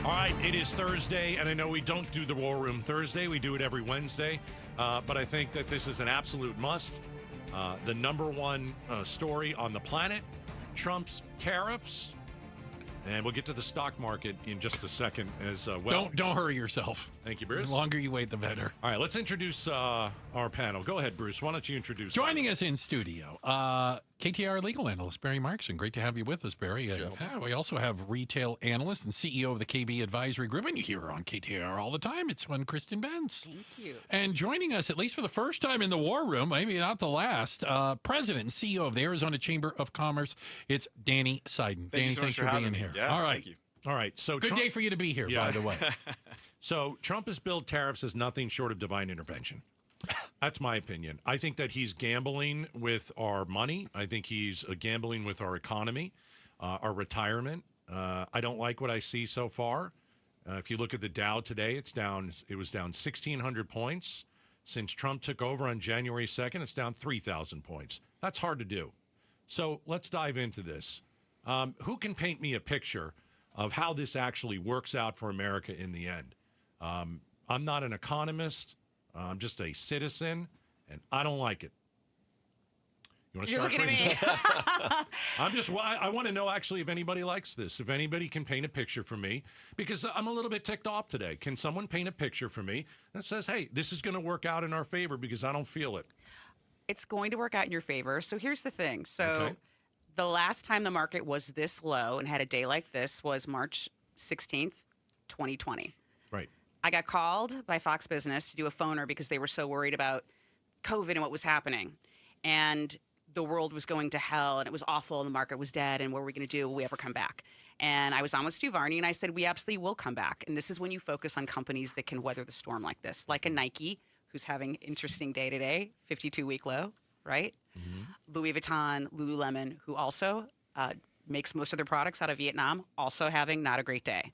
All right, it is Thursday, and I know we don't do the War Room Thursday. We do it every Wednesday, but I think that this is an absolute must. The number one story on the planet, Trump's tariffs. And we'll get to the stock market in just a second as well. Don't hurry yourself. Thank you, Bruce. The longer you wait, the better. All right, let's introduce our panel. Go ahead, Bruce. Why don't you introduce Joining us in studio, KTAR legal analyst, Barry Markson. Great to have you with us, Barry. We also have retail analyst and CEO of the KB Advisory Group, and you hear her on KTAR all the time. It's one Kristin Bentz. Thank you. And joining us, at least for the first time in the War Room, maybe not the last, President and CEO of the Arizona Chamber of Commerce, it's Danny Seiden. Danny, so thanks for being here. Yeah, all right. Thank you. All right. So Good day for you to be here, by the way. So Trump has billed tariffs as nothing short of divine intervention. That's my opinion. I think that he's gambling with our money. I think he's gambling with our economy, our retirement. I don't like what I see so far. If you look at the Dow today, it was down 1,600 points. Since Trump took over on January 2nd, it's down 3,000 points. That's hard to do. So let's dive into this. Who can paint me a picture of how this actually works out for America in the end? I'm not an economist. I'm just a citizen, and I don't like it. You want to start? You're looking at me. I want to know actually if anybody likes this, if anybody can paint a picture for me, because I'm a little bit ticked off today. Can someone paint a picture for me that says, hey, this is going to work out in our favor because I don't feel it? It's going to work out in your favor. So here's the thing. So the last time the market was this low and had a day like this was March 16th, 2020. Right. I got called by Fox Business to do a phoner because they were so worried about COVID and what was happening. And the world was going to hell and it was awful and the market was dead and what were we going to do? Will we ever come back? And I was on with Stu Varney and I said, we absolutely will come back. And this is when you focus on companies that can weather the storm like this, like a Nike, who's having an interesting day today, 52-week low, right? Mm-hmm. Louis Vuitton, Lululemon, who also makes most of their products out of Vietnam, also having not a great day.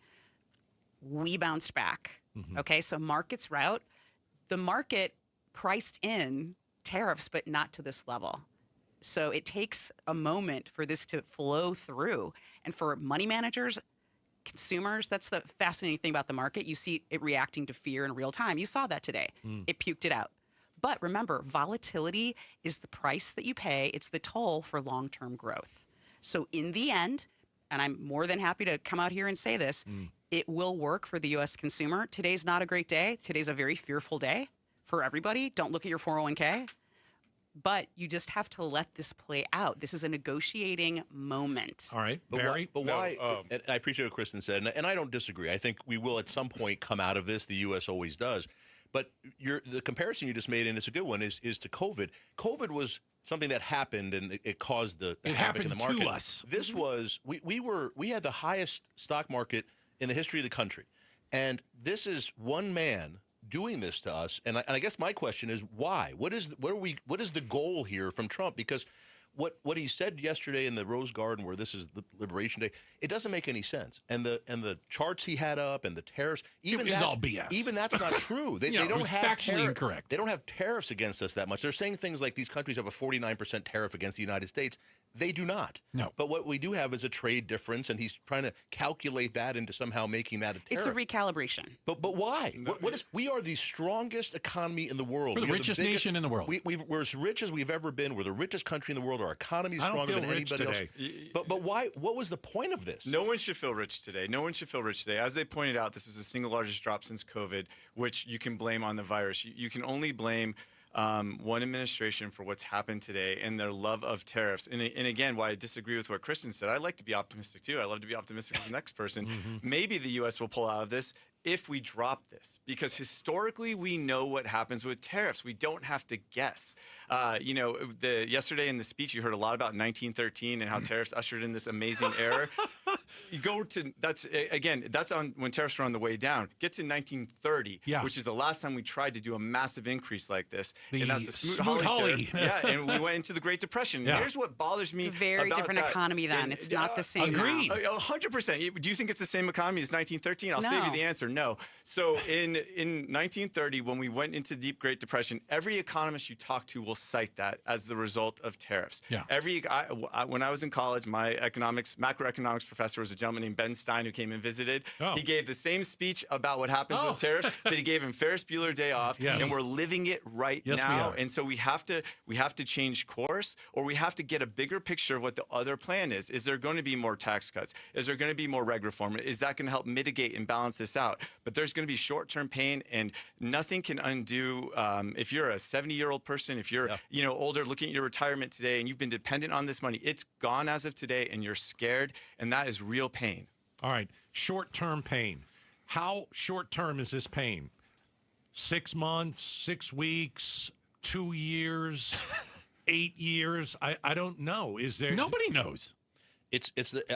We bounced back. Mm-hmm. Okay, so market's route. The market priced in tariffs, but not to this level. So it takes a moment for this to flow through. And for money managers, consumers, that's the fascinating thing about the market. You see it reacting to fear in real time. You saw that today. It puked it out. But remember, volatility is the price that you pay. It's the toll for long-term growth. So in the end, and I'm more than happy to come out here and say this, it will work for the U.S. consumer. Today's not a great day. Today's a very fearful day for everybody. Don't look at your 401k. But you just have to let this play out. This is a negotiating moment. All right, but Barry? Why? And I appreciate what Kristin said, and I don't disagree. I think we will at some point come out of this. The U.S. always does. But the comparison you just made, and it's a good one, is to COVID. COVID was something that happened, and it caused the havoc in the market. To us. This was we had the highest stock market in the history of the country, and this is one man doing this to us. And I guess my question is why? What is the goal here from Trump? Because what he said yesterday in the Rose Garden, where this is the Liberation Day, it doesn't make any sense. And the charts he had up and the tariffs, even it's all BS. Even that's not true. They it don't was have factually incorrect. They don't have tariffs against us that much. They're saying things like these countries have a 49% tariff against the United States. They do not. No. But what we do have is a trade difference, and he's trying to calculate that into somehow making that a tariff. It's a recalibration. But why? We are the strongest economy in the world. We're the richest nation in the world. We're as rich as we've ever been. We're the richest country in the world. Our economy is stronger than anybody else. But why? What was the point of this? No one should feel rich today. No one should feel rich today. As they pointed out, this was the single largest drop since COVID, which you can blame on the virus. You can only blame one administration for what's happened today and their love of tariffs. And again, why I disagree with what Kristin said, I like to be optimistic too. I love to be optimistic with the next person. Maybe the U.S. will pull out of this if we drop this, because historically we know what happens with tariffs. We don't have to guess. Yesterday in the speech, you heard a lot about 1913 and how tariffs ushered in this amazing era. You go to that's on when tariffs were on the way down. Get to 1930, which is the last time we tried to do a massive increase like this, and that's the Smoot-Hawley tariffs. And we went into the Great Depression. Here's what bothers me. It's a very different economy then. It's not the same. Agreed. 100%. Do you think it's the same economy as 1913? I'll save you the answer. No. So in 1930, when we went into deep Great Depression, every economist you talk to will cite that as the result of tariffs. Yeah. When I was in college, my macroeconomics professor was a gentleman named Ben Stein who came and visited. Oh. He gave the same speech about what happens with tariffs that he gave in Ferris Bueller Day Off, Yes. and we're living it right Yes, we now. are. And so we have to change course, or we have to get a bigger picture of what the other plan is. Is there going to be more tax cuts? Is there going to be more reg reform? Is that going to help mitigate and balance this out? But there's going to be short-term pain, and nothing can undo. If you're a 70-year-old person, if you're older, looking at your retirement today, and you've been dependent on this money, it's gone as of today, and you're scared, and that is real pain. All right, short-term pain. How short-term is this pain? 6 months, 6 weeks, 2 years, 8 years? I don't know. Is there? Nobody knows.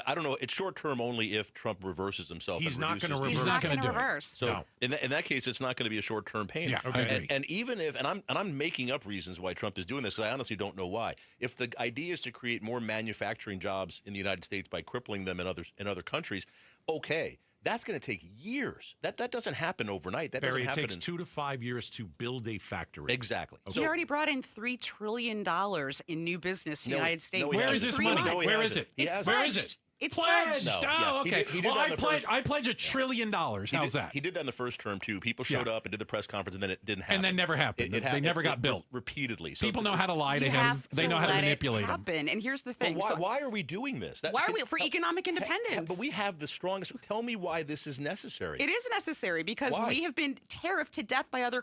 I don't know. It's short term only if Trump reverses himself. He's and not reduces gonna the- reverse. He's not going gonna to do it. reverse. So No. in that case, it's not going to be a short term pain. Yeah, I agree. And even if, and I'm making up reasons why Trump is doing this, because I honestly don't know why. If the idea is to create more manufacturing jobs in the United States by crippling them in other countries, okay, that's going to take years. That doesn't happen overnight. That Barry, doesn't it happen takes in 2 to 5 years to build a factory. exactly. He already brought in $3 trillion in new business to the No, United States. no, he Where hasn't. is this 3 money? months. No, he Where hasn't. is it? He It's hasn't. Where is it? pledged. It's Pledged. pledged. No, Oh, yeah. okay. He did that Well, in the first- I pledge $1 trillion. How's that? He did that in the first term too. People showed Yeah. up and did the press conference, and then it didn't happen. And then never happened. They never got built. repeatedly. So People know how to lie to You him. have They to know how to let manipulate it him. happen. And here's the But thing. why, So- why are we doing this? Why are we for economic independence? But we have the strongest. Tell me why this is necessary. It is necessary because Why? we have been tariffed to death by other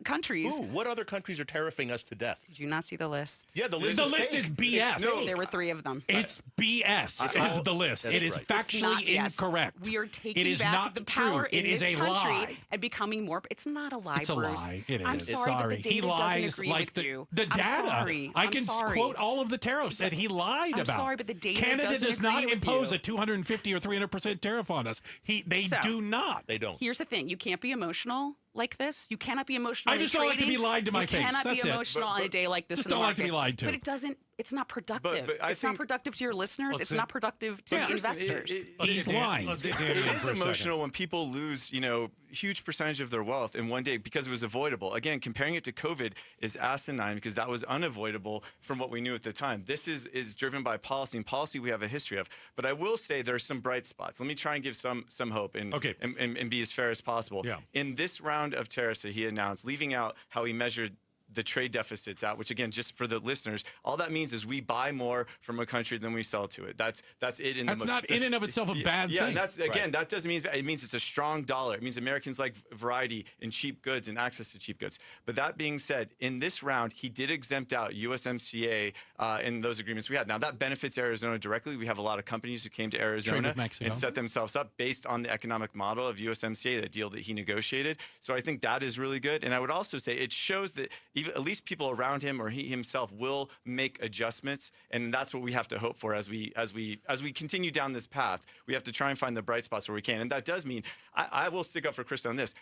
countries. Ooh, what other countries are tariffing us to death? Did you not see the list? Yeah, the list The is list fake. is BS. There were 3 of them. It's BS. Is the list. That's It is right. It's factually not- yes. incorrect. We are taking it is back not the true. power It in is this a country lie. and becoming more. It's not a lie, It's a Bruce. lie. It I'm is. sorry, but the He data doesn't lies agree like with you. the I'm data. sorry. I I'm can sorry. quote all of the tariffs that he lied I'm about. sorry, but the data Canada doesn't does not agree with impose you. a 250 or 300% tariff on us. They So- do not. They don't. Here's the thing: you can't be emotional like this. You cannot be emotional. I just in don't like to be trading. lied to my you face. cannot That's be it. emotional on a day like this Just in the don't like to be markets. lied to. But it doesn't. It's not productive. But I it's not think- productive to your listeners. Let's It's say- not productive to Yeah. investors. He's lying. Let's get Danny It in is for a second. emotional when people lose, huge percentage of their wealth in one day because it was avoidable. Again, comparing it to COVID is asinine because that was unavoidable from what we knew at the time. This is driven by policy, and policy we have a history of. But I will say there's some bright spots. Let me try and give some hope and Okay. and be as fair as possible. Yeah. In this round of tariffs that he announced, leaving out how he measured the trade deficits out, which again, just for the listeners, all that means is we buy more from a country than we sell to it. That's it. That's not in and of itself a bad yeah, thing. and that's again, that doesn't mean it means it's a strong dollar. It means Americans like variety and cheap goods and access to cheap goods. But that being said, in this round, he did exempt out USMCA in those agreements we had. Now that benefits Arizona directly. We have a lot of companies who came to Arizona with Mexico. and set themselves up based on the economic model of USMCA, the deal that he negotiated. So I think that is really good. And I would also say it shows that even at least people around him or he himself will make adjustments, and that's what we have to hope for as we continue down this path. We have to try and find the bright spots where we can, and that does mean I will stick up for Kristin on this.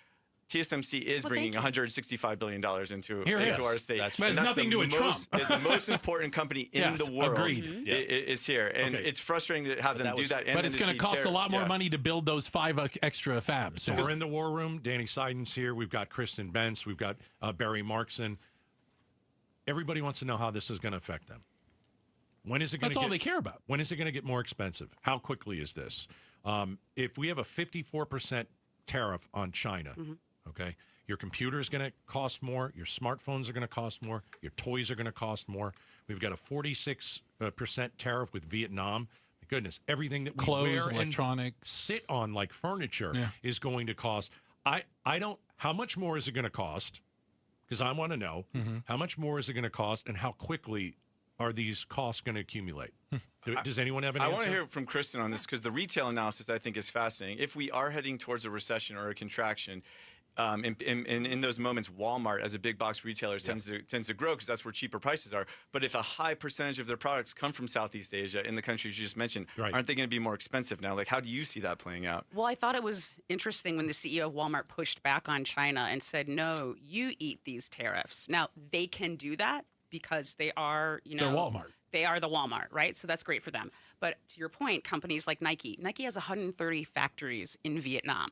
TSMC is bringing $165 billion into Here it is. our state. That's But it's And nothing to the do with Trump. most- the most important company in Yes, the world agreed. is here, and Okay. it's frustrating to have them that do was- that. And But then it's to going see to cost a lot more yeah. money to build those 5 extra fabs. So we're in the war room. Danny Seiden's here. We've got Kristin Bentz. We've got Barry Markson. Everybody wants to know how this is going to affect them. When is it going That's all they care about. When is it going to get more expensive? How quickly is this? If we have a 54% tariff on China, okay, your computer is going to cost more. Your smartphones are going to cost more. Your toys are going to cost more. We've got a 46% tariff with Vietnam. My goodness, everything that we Clothes, wear and electronics. sit on like furniture Yeah. is going to cost. I don't. How much more is it going to cost? Because I want to know how much more is it going to cost, and how quickly are these costs going to accumulate? Does anyone have an I answer? want to hear from Kristin on this because the retail analysis I think is fascinating. If we are heading towards a recession or a contraction, in those moments, Walmart as a big box retailer tends to grow because that's where cheaper prices are. But if a high percentage of their products come from Southeast Asia in the countries you just mentioned, Right. aren't they going to be more expensive now? Like, how do you see that playing out? Well, I thought it was interesting when the CEO of Walmart pushed back on China and said, no, you eat these tariffs. Now, they can do that because they are, They're Walmart. They are the Walmart, right? So that's great for them. But to your point, companies like Nike has 130 factories in Vietnam.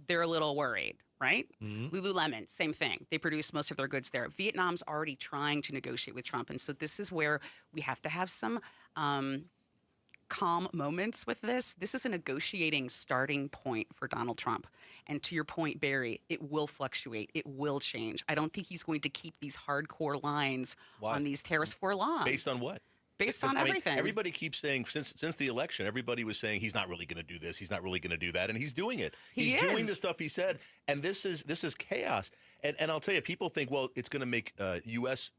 They're a little worried, right? Lululemon, same thing. They produce most of their goods there. Vietnam's already trying to negotiate with Trump. And so this is where we have to have some calm moments with this. This is a negotiating starting point for Donald Trump. And to your point, Barry, it will fluctuate. It will change. I don't think he's going to keep these hardcore lines on these tariffs for long. Based on what? Based on everything. Everybody keeps saying since the election, everybody was saying he's not really going to do this, he's not really going to do that, and he's doing it. He's doing the stuff he said, and this is chaos. And I'll tell you, people think, well, it's going to make U.S.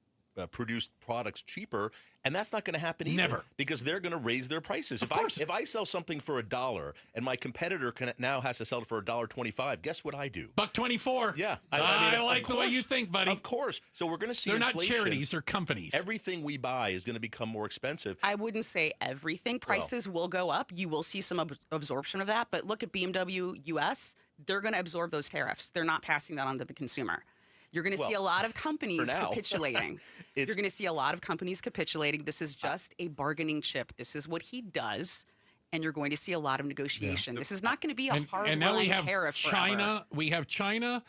Produced products cheaper, and that's not going to happen either. Never. Because they're going to raise their prices. If I sell something for $1 and my competitor now has to sell it for $1.25, guess what I do? $1.24. Yeah. I like the way you think, buddy. Of course. So we're going to see They're inflation. not charities, they're companies. Everything we buy is going to become more expensive. I wouldn't say everything. Prices will go up. You will see some absorption of that. But look at BMW US. They're going to absorb those tariffs. They're not passing that on to the consumer. You're going to see a lot of companies capitulating. You're going to see a lot of companies capitulating. This is just a bargaining chip. This is what he does. And you're going to see a lot of negotiation. This is not going to be a hard-line tariff China. We have China,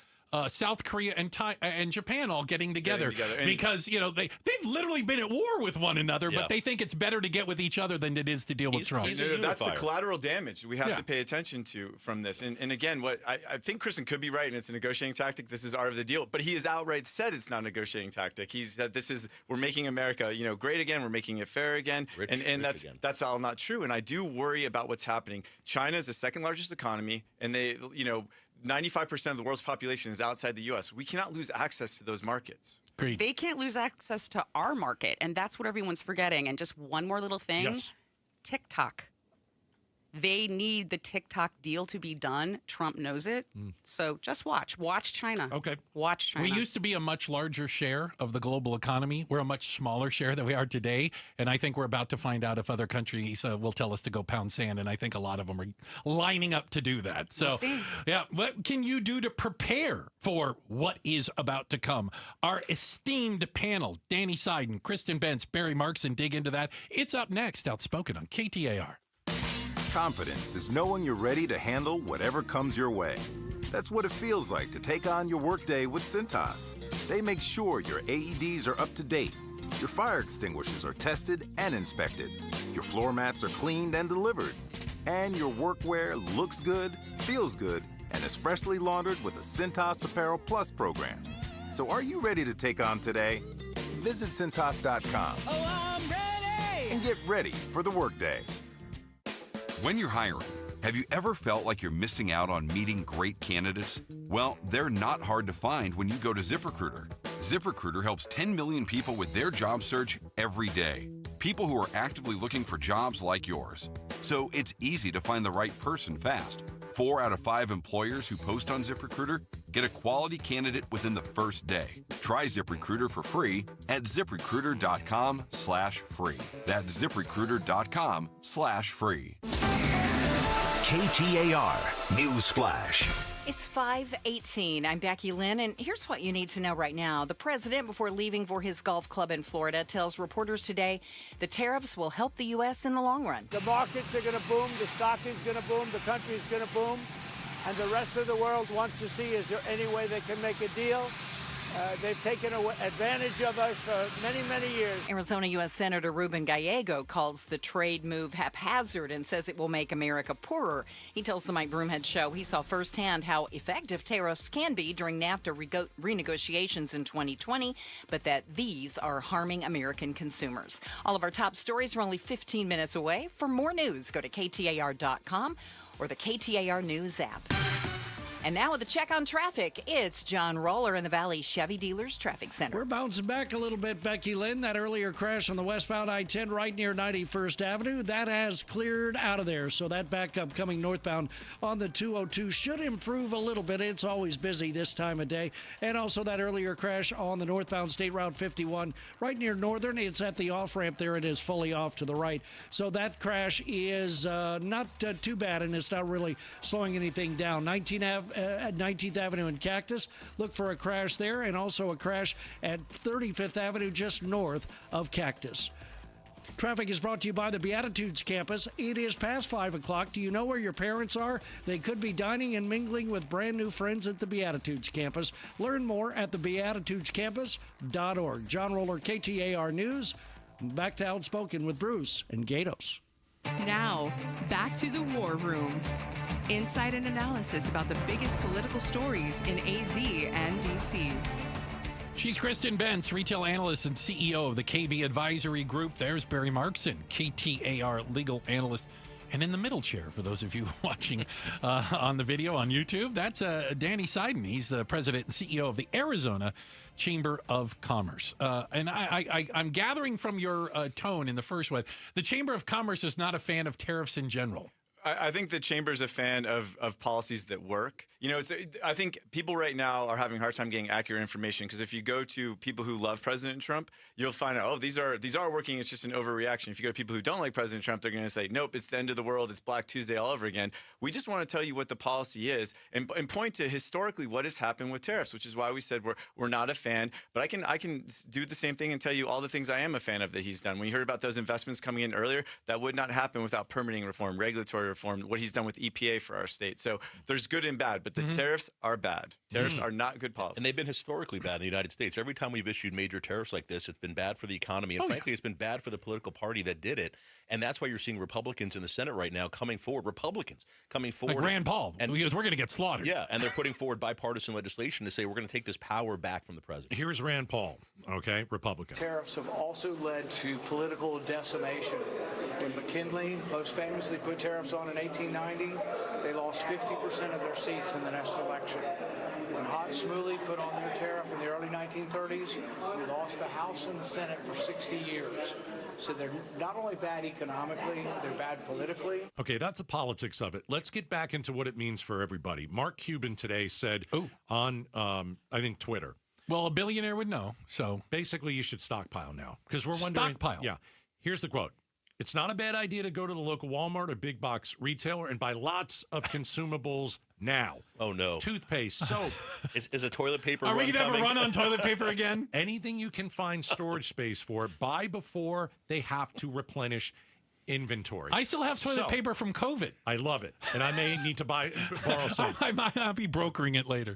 South Korea, and Japan all getting together. Because, they've literally been at war with one another, but they think it's better to get with each other than it is to deal with Trump. That's the collateral damage we have to pay attention to from this. And again, what I think Kristin could be right, and it's a negotiating tactic. This is art of the deal. But he has outright said it's not a negotiating tactic. He's said we're making America, great again. We're making it fair again. And that's all not true. And I do worry about what's happening. China is the second largest economy, and they, 95% of the world's population is outside the U.S. We cannot lose access to those markets. Agreed. They can't lose access to our market, and that's what everyone's forgetting. And just one more little thing, TikTok. They need the TikTok deal to be done. Trump knows it. So just watch. Watch China. Okay. Watch China. We used to be a much larger share of the global economy. We're a much smaller share than we are today. And I think we're about to find out if other countries will tell us to go pound sand. And I think a lot of them are lining up to do that. So, We'll see. what can you do to prepare for what is about to come? Our esteemed panel, Danny Seiden, Kristin Bentz, Barry Markson, dig into that. It's up next, Outspoken on KTAR. Confidence is knowing you're ready to handle whatever comes your way. That's what it feels like to take on your workday with Cintas. They make sure your AEDs are up to date, your fire extinguishers are tested and inspected, your floor mats are cleaned and delivered, and your workwear looks good, feels good, and is freshly laundered with the Cintas Apparel Plus program. So are you ready to take on today? Visit Cintas.com. Oh, I'm ready! And get ready for the workday. When you're hiring, have you ever felt like you're missing out on meeting great candidates? Well, they're not hard to find when you go to ZipRecruiter. ZipRecruiter helps 10 million people with their job search every day. People who are actively looking for jobs like yours. So it's easy to find the right person fast. 4 out of 5 employers who post on ZipRecruiter get a quality candidate within the first day. Try ZipRecruiter for free at ZipRecruiter.com/free. That's ZipRecruiter.com/free. KTAR News Flash. It's 5:18. I'm Becky Lynn, and here's what you need to know right now. The president, before leaving for his golf club in Florida, tells reporters today the tariffs will help the U.S. in the long run. The markets are going to boom, the stock is going to boom, the country is going to boom, and the rest of the world wants to see, is there any way they can make a deal? They've taken advantage of us for many, many years. Arizona U.S. Senator Ruben Gallego calls the trade move haphazard and says it will make America poorer. He tells the Mike Broomhead Show he saw firsthand how effective tariffs can be during NAFTA renegotiations in 2020, but that these are harming American consumers. All of our top stories are only 15 minutes away. For more news, go to KTAR.com or the KTAR News app. And now with a check on traffic, it's John Roller in the Valley Chevy Dealers Traffic Center. We're bouncing back a little bit, Becky Lynn. That earlier crash on the westbound I-10 right near 91st Avenue, that has cleared out of there. So that backup coming northbound on the 202 should improve a little bit. It's always busy this time of day. And also that earlier crash on the northbound State Route 51 right near Northern. It's at the off-ramp there. It is fully off to the right. So that crash is not too bad, and it's not really slowing anything down. 19th Avenue and Cactus, look for a crash there, and also a crash at 35th Avenue just north of Cactus. Traffic is brought to you by the Beatitudes campus. It is past 5 o'clock. Do you know where your parents are? They could be dining and mingling with brand new friends at the Beatitudes campus. Learn more at thebeatitudescampus.org. John Roller, KTAR News. Back to Outspoken with Bruce and Gaydos. Now, back to the war room. Insight and analysis about the biggest political stories in AZ and DC. She's Kristin Bentz, retail analyst and CEO of the KB Advisory Group. There's Barry Markson, KTAR legal analyst. And in the middle chair, for those of you watching on the video on YouTube, that's Danny Seiden. He's the president and CEO of the Arizona Chamber of Commerce. And I'm gathering from your tone in the first one, the Chamber of Commerce is not a fan of tariffs in general. I think the chamber is a fan of policies that work. You know, I think people right now are having a hard time getting accurate information because if you go to people who love President Trump, you'll find out, oh, these are working. It's just an overreaction. If you go to people who don't like President Trump, they're going to say, nope, it's the end of the world. It's Black Tuesday all over again. We just want to tell you what the policy is and point to historically what has happened with tariffs, which is why we said we're not a fan. But I can do the same thing and tell you all the things I am a fan of that he's done. When you heard about those investments coming in earlier, that would not happen without permitting reform, regulatory reform, what he's done with EPA for our state. So there's good and bad, but the tariffs are bad. Tariffs are not good policy. And they've been historically bad in the United States. Every time we've issued major tariffs like this, it's been bad for the economy. And frankly, it's been bad for the political party that did it. And that's why you're seeing Republicans in the Senate right now coming forward, Like Rand Paul, because we're going to get slaughtered. Yeah, and they're putting forward bipartisan legislation to say we're going to take this power back from the president. Here's Rand Paul, okay, Republican. Tariffs have also led to political decimation. When McKinley most famously put tariffs on in 1890, they lost 50% of their seats in the next election. When Hott and Smolley put on their tariff in the early 1930s, we lost the House and the Senate for 60 years. So they're not only bad economically, they're bad politically. Okay, that's the politics of it. Let's get back into what it means for everybody. Mark Cuban today said on, I think, Twitter. Well, a billionaire would know. So basically, you should stockpile now because we're wondering. Stockpile. Yeah. Here's the quote. It's not a bad idea to go to the local Walmart or big box retailer and buy lots of consumables now. Oh, no. Toothpaste, soap. Is a toilet paper Are run we going to have a coming? run on toilet paper again? Anything you can find storage space for, buy before they have to replenish inventory. I still have toilet paper from COVID. I love it. And I may need to borrow some. I might not be brokering it later.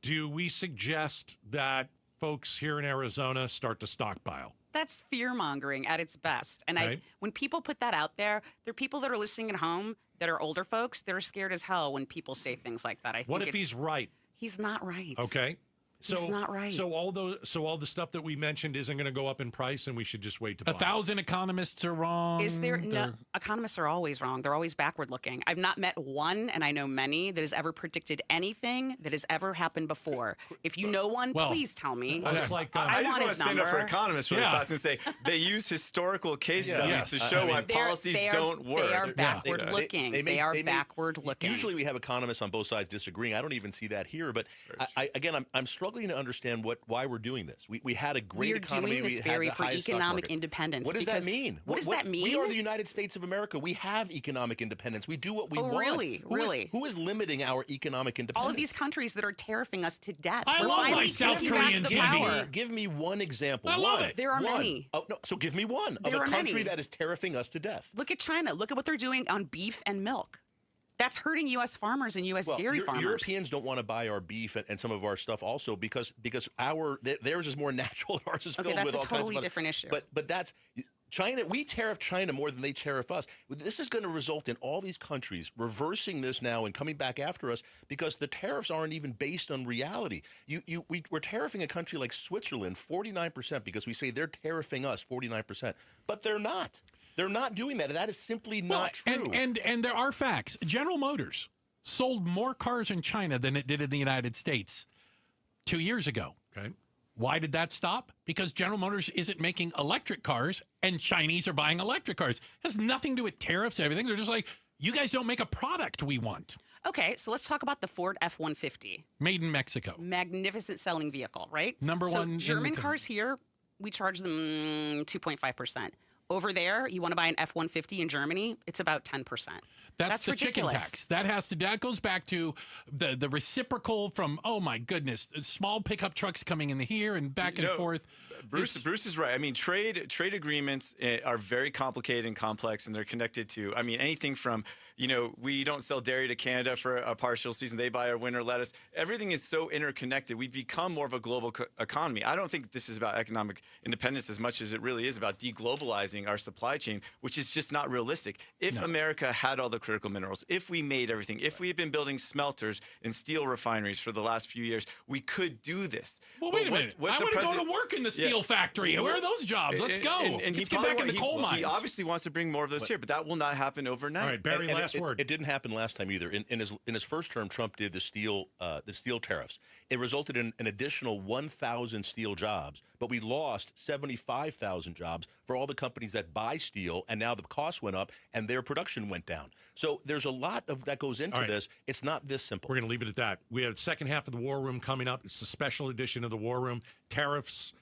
Do we suggest that folks here in Arizona start to stockpile? That's fear-mongering at its best. And when people put that out there are people that are listening at home that are older folks that are scared as hell when people say things like that. What if he's right? He's not right. Okay. He's not right. So all the stuff that we mentioned isn't going to go up in price, and we should just wait to buy. 1,000 economists are wrong. Is there no? Economists are always wrong. They're always backward looking. I've not met one, and I know many, that has ever predicted anything that has ever happened before. If you know one, please tell me. I just want to stand up for economists really fast and say they use historical case studies to show why policies don't work. They are backward looking. They are backward looking. Usually we have economists on both sides disagreeing. I don't even see that here. But I'm struggling to understand why we're doing this. We had a great economy. We're doing this, Barry, for economic independence. What does that mean? What does that mean? We are the United States of America. We have economic independence. We do what we want. Really? Who is limiting our economic independence? All of these countries that are tariffing us to death. I love my South Korean TV. Give me one example. I love it. There are many. Oh, no, so give me one of a country that is tariffing us to death. Look at China. Look at what they're doing on beef and milk. That's hurting U.S. farmers and U.S. dairy farmers. Europeans don't want to buy our beef and some of our stuff also because theirs is more natural and ours is filled with all kinds of that's a totally different issue. But that's China. We tariff China more than they tariff us. This is going to result in all these countries reversing this now and coming back after us because the tariffs aren't even based on reality. We're tariffing a country like Switzerland 49% because we say they're tariffing us 49%, but they're not. They're not doing that. That is simply not true. And there are facts. General Motors sold more cars in China than it did in the United States 2 years ago. Okay. Why did that stop? Because General Motors isn't making electric cars and Chinese are buying electric cars. It has nothing to do with tariffs and everything. They're just like, you guys don't make a product we want. Okay, so let's talk about the Ford F-150. Made in Mexico. Magnificent selling vehicle, right? Number one. German cars here, we charge them 2.5%. Over there, you want to buy an F-150 in Germany, it's about 10%. That's the ridiculous. chicken tax. That goes back to the reciprocal from, oh my goodness, small pickup trucks coming in here and back and forth. Bruce is right. I mean, trade agreements are very complicated and complex, and they're connected to, I mean, anything from, we don't sell dairy to Canada for a partial season. They buy our winter lettuce. Everything is so interconnected. We've become more of a global economy. I don't think this is about economic independence as much as it really is about deglobalizing running our supply chain, which is just not realistic. If America had all the critical minerals, if we made everything, if we had been building smelters and steel refineries for the last few years, we could do this. Well, wait a minute. I want to go to work in the steel factory. Where are those jobs? Let's go. And Let's get back in the coal mines. He obviously wants to bring more of those here, but that will not happen overnight. All right, Barry, last word. It didn't happen last time either. In his first term, Trump did the steel tariffs. It resulted in an additional 1,000 steel jobs, but we lost 75,000 jobs for all the companies that buy steel, and now the cost went up and their production went down. So there's a lot of that goes into this. It's not this simple. We're going to leave it at that. We have the second half of the War Room coming up. It's a special edition of the War Room. Tariffs.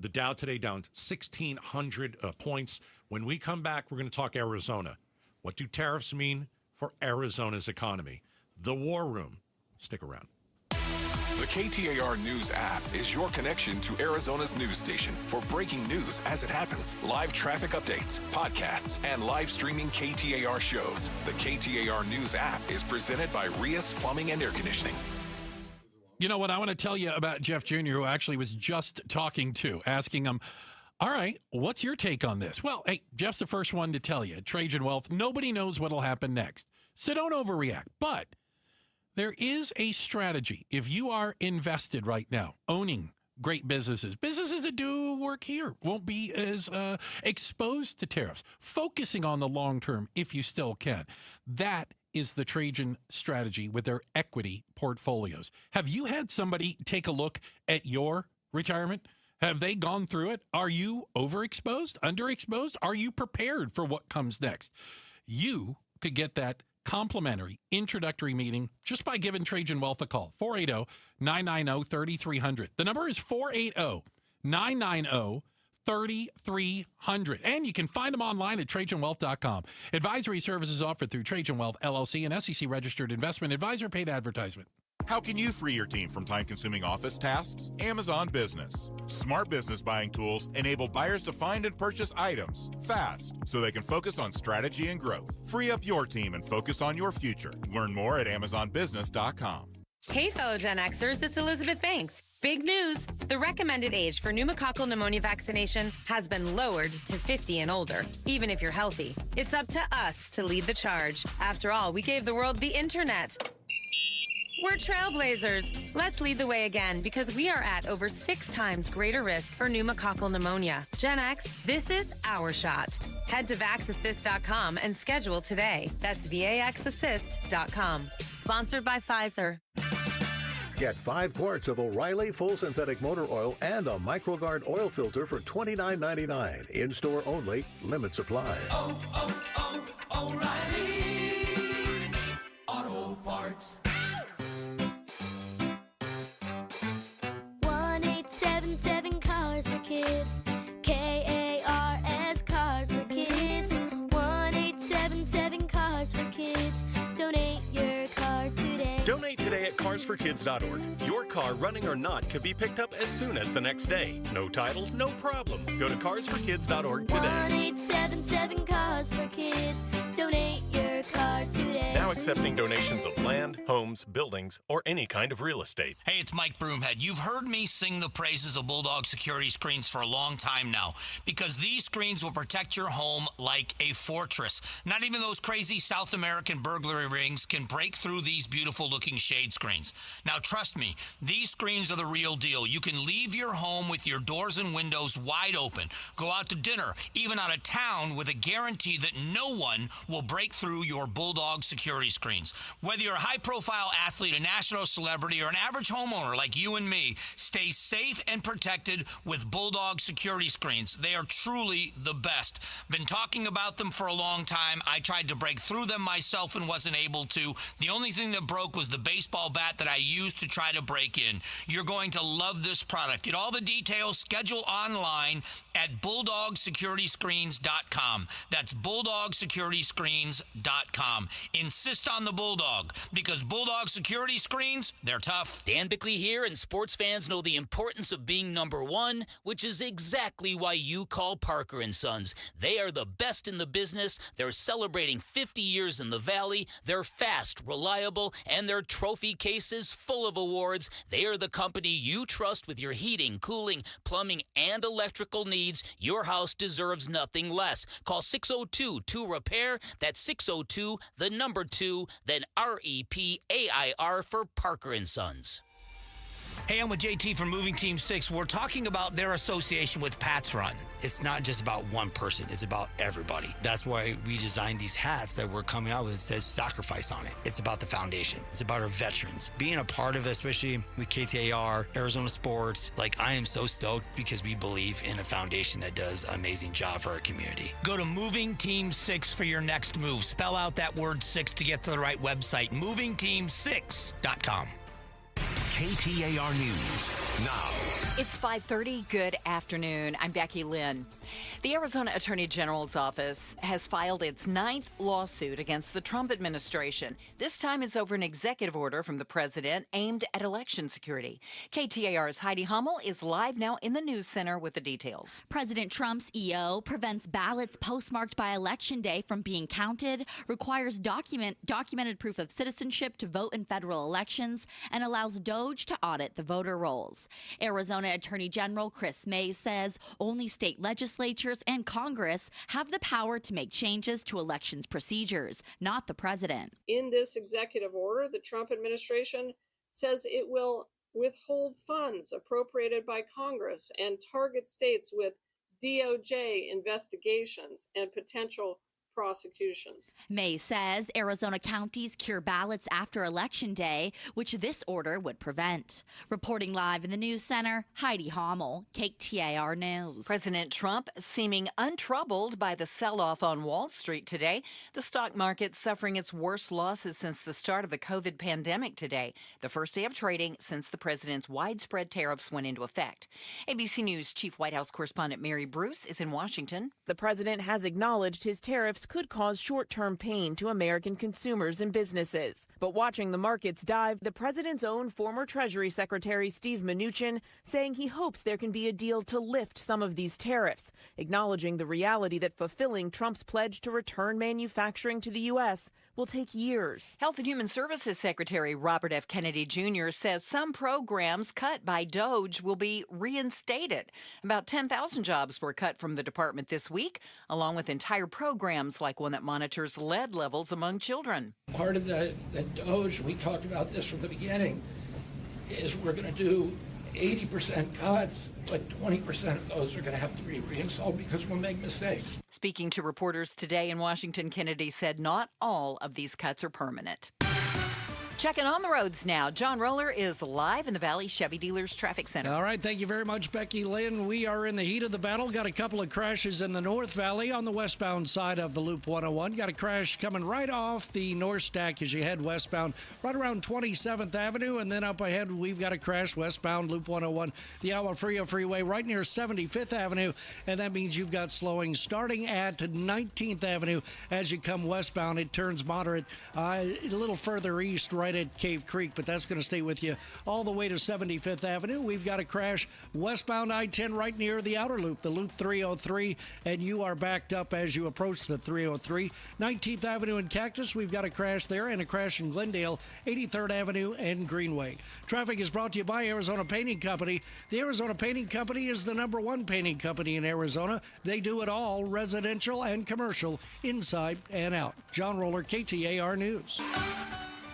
The Dow today down 1,600 points. When we come back, we're going to talk Arizona. What do tariffs mean for Arizona's economy? The War Room. Stick around. The KTAR News app is your connection to Arizona's news station for breaking news as it happens, live traffic updates, podcasts, and live streaming KTAR shows. The KTAR News app is presented by Rias Plumbing and Air Conditioning. You know what I want to tell you about Jeff Jr., who actually was just talking to, asking him, all right, what's your take on this? Well, hey, Jeff's the first one to tell you. Trajan Wealth, nobody knows what'll happen next. So don't overreact. But there is a strategy. If you are invested right now, owning great businesses that do work here, won't be as exposed to tariffs, focusing on the long term if you still can. That is the Trajan strategy with their equity portfolios. Have you had somebody take a look at your retirement? Have they gone through it? Are you overexposed, underexposed? Are you prepared for what comes next? You could get that complimentary introductory meeting just by giving Trajan Wealth a call. 480-990-3300. The number is 480-990-3300. And you can find them online at TrajanWealth.com. Advisory services offered through Trajan Wealth, LLC, an SEC-registered investment advisor, paid advertisement. How can you free your team from time-consuming office tasks? Amazon Business. Smart business buying tools enable buyers to find and purchase items fast so they can focus on strategy and growth. Free up your team and focus on your future. Learn more at AmazonBusiness.com. Hey, fellow Gen Xers, it's Elizabeth Banks. Big news! The recommended age for pneumococcal pneumonia vaccination has been lowered to 50 and older, even if you're healthy. It's up to us to lead the charge. After all, we gave the world the internet. We're trailblazers. Let's lead the way again because we are at over 6 times greater risk for pneumococcal pneumonia. Gen X, this is our shot. Head to VaxAssist.com and schedule today. That's VaxAssist.com. Sponsored by Pfizer. Get 5 quarts of O'Reilly Full Synthetic Motor Oil and a MicroGuard oil filter for $29.99. In-store only. Limit supply. O'Reilly Auto Parts. 1-877 Cars for Kids. KARS Cars for Kids. 1-877 Cars for Kids. Donate your car today. Donate today at carsforkids.org. Your car, running or not, could be picked up as soon as the next day. No title, no problem. Go to carsforkids.org today. 1-877 Cars for Kids. Donate your car today. Now accepting donations of land, homes, buildings, or any kind of real estate. Hey, it's Mike Broomhead. You've heard me sing the praises of Bulldog security screens for a long time now because these screens will protect your home like a fortress. Not even those crazy South American burglary rings can break through these beautiful-looking shade screens. Now, trust me, these screens are the real deal. You can leave your home with your doors and windows wide open, go out to dinner, even out of town with a guarantee that no one will break through your Bulldog security screens. Whether you're a high-profile athlete, a national celebrity, or an average homeowner like you and me, stay safe and protected with Bulldog security screens. They are truly the best. Been talking about them for a long time. I tried to break through them myself and wasn't able to. The only thing that broke was the baseball bat that I used to try to break in. You're going to love this product. Get all the details. Schedule online at BulldogSecurityScreens.com. That's BulldogSecurityScreens.com. Bulldog.com. Insist on the Bulldog, because Bulldog security screens, they're tough. Dan Bickley here, and sports fans know the importance of being number one, which is exactly why you call Parker & Sons. They are the best in the business. They're celebrating 50 years in the Valley. They're fast, reliable, and their trophy case is full of awards. They are the company you trust with your heating, cooling, plumbing, and electrical needs. Your house deserves nothing less. Call 602-2REPAIR. That's 602-2, then REPAIR for Parker & Sons. Hey, I'm with JT from Moving Team 6. We're talking about their association with Pat's Run. It's not just about one person. It's about everybody. That's why we designed these hats that we're coming out with. It says sacrifice on it. It's about the foundation. It's about our veterans. Being a part of it, especially with KTAR, Arizona Sports, I am so stoked because we believe in a foundation that does an amazing job for our community. Go to Moving Team 6 for your next move. Spell out that word 6 to get to the right website. MovingTeam6.com. KTAR News now. It's 5:30. Good afternoon. I'm Becky Lynn. The Arizona Attorney General's office has filed its 9th lawsuit against the Trump administration. This time it's over an executive order from the president aimed at election security. KTAR's Heidi Hummel is live now in the news center with the details. President Trump's EO prevents ballots postmarked by Election Day from being counted, requires documented proof of citizenship to vote in federal elections, and allows DOJ to audit the voter rolls. Arizona Attorney General Chris May says only state legislatures and Congress have the power to make changes to elections procedures, not the president. In this executive order, the Trump administration says it will withhold funds appropriated by Congress and target states with DOJ investigations and potential prosecutions. May says Arizona counties cure ballots after Election Day, which this order would prevent. Reporting live in the news center, Heidi Hummel, KTAR News. President Trump seeming untroubled by the sell-off on Wall Street today. The stock market suffering its worst losses since the start of the COVID pandemic today, the first day of trading since the president's widespread tariffs went into effect. ABC News Chief White House correspondent Mary Bruce is in Washington. The president has acknowledged his tariffs could cause short-term pain to American consumers and businesses. But watching the markets dive, the president's own former Treasury Secretary Steve Mnuchin saying he hopes there can be a deal to lift some of these tariffs, acknowledging the reality that fulfilling Trump's pledge to return manufacturing to the U.S. will take years. Health and Human Services Secretary Robert F. Kennedy Jr. says some programs cut by DOJ will be reinstated. About 10,000 jobs were cut from the department this week, along with entire programs like one that monitors lead levels among children. Part of the DOJ, we talked about this from the beginning, is we're going to do 80% cuts, but 20% of those are going to have to be reinstalled because we'll make mistakes. Speaking to reporters today in Washington, Kennedy said not all of these cuts are permanent. Checking on the roads now. John Roller is live in the Valley Chevy Dealers Traffic Center. All right, thank you very much, Becky Lynn. We are in the heat of the battle. Got a couple of crashes in the North Valley on the westbound side of the Loop 101. Got a crash coming right off the North Stack as you head westbound, right around 27th Avenue. And then up ahead, we've got a crash westbound Loop 101, the Agua Fria Freeway, right near 75th Avenue. And that means you've got slowing starting at 19th Avenue as you come westbound. It turns moderate a little further east, right at Cave Creek, but that's going to stay with you all the way to 75th Avenue. We've got a crash westbound I-10 right near the outer loop, the Loop 303, and you are backed up as you approach the 303. 19th Avenue and Cactus, we've got a crash there, and a crash in Glendale, 83rd Avenue and Greenway. Traffic is brought to you by Arizona Painting Company. The Arizona Painting Company is the #1 painting company in Arizona. They do it all, residential and commercial, inside and out. John Roller, KTAR News.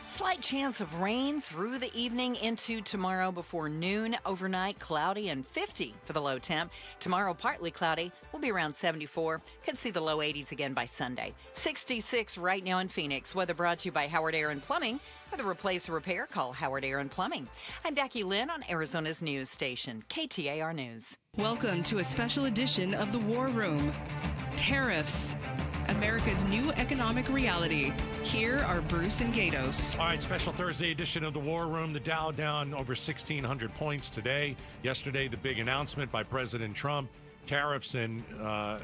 Slight chance of rain through the evening into tomorrow before noon. Overnight, cloudy and 50 for the low temp. Tomorrow, partly cloudy. We'll be around 74. Could see the low 80s again by Sunday. 66 right now in Phoenix. Weather brought to you by Howard Air and Plumbing. For the replace or repair, call Howard Air and Plumbing. I'm Becky Lynn on Arizona's news station, KTAR News. Welcome to a special edition of The War Room. Tariffs. America's new economic reality. Here are Bruce and Gaydos. All right, special Thursday edition of the War Room. The Dow down over 1,600 points today. Yesterday, the big announcement by President Trump, tariffs in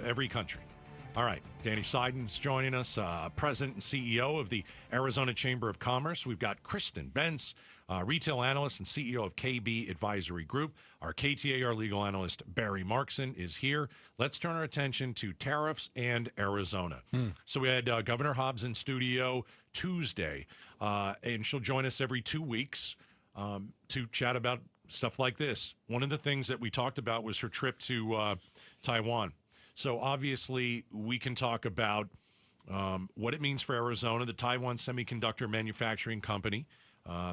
every country. All right, Danny Seiden is joining us, President and CEO of the Arizona Chamber of Commerce. We've got Kristin Bentz, retail analyst and CEO of KB Advisory Group. Our KTAR legal analyst, Barry Markson, is here. Let's turn our attention to tariffs and Arizona. So we had Governor Hobbs in studio Tuesday, and she'll join us every 2 weeks to chat about stuff like this. One of the things that we talked about was her trip to Taiwan. So obviously, we can talk about what it means for Arizona. The Taiwan Semiconductor Manufacturing Company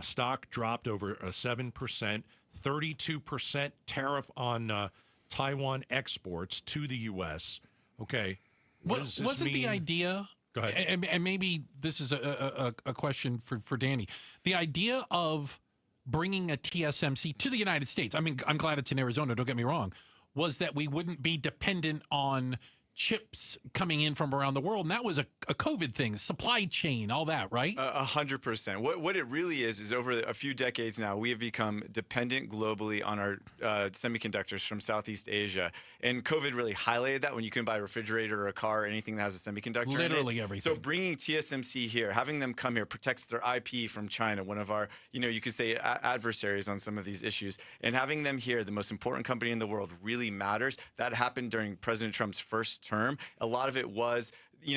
stock dropped over 7%, 32% tariff on Taiwan exports to the U.S. Okay. Wasn't the idea? Go ahead. And maybe this is a question for Danny. The idea of bringing a TSMC to the United States, I mean, I'm glad it's in Arizona, don't get me wrong, was that we wouldn't be dependent on chips coming in from around the world. And that was a COVID thing, supply chain, all that, right? 100%. What it really is over a few decades now, we have become dependent globally on our semiconductors from Southeast Asia. And COVID really highlighted that when you can buy a refrigerator or a car or anything that has a semiconductor Literally in it. everything. So bringing TSMC here, having them come here protects their IP from China, one of our, you could say adversaries on some of these issues. And having them here, the most important company in the world, really matters. That happened during President Trump's first term. A lot of it was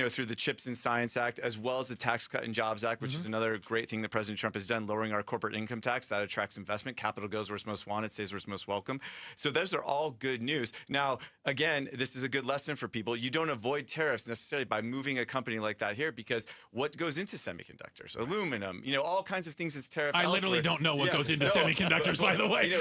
through the CHIPS and Science Act, as well as the Tax Cut and Jobs Act, which is another great thing that President Trump has done, lowering our corporate income tax. That attracts investment. Capital goes where it's most wanted, stays where it's most welcome. So those are all good news. Now, again, this is a good lesson for people. You don't avoid tariffs necessarily by moving a company like that here, because what goes into semiconductors? Aluminum, all kinds of things is tariff. I literally don't know what goes into semiconductors, by the way.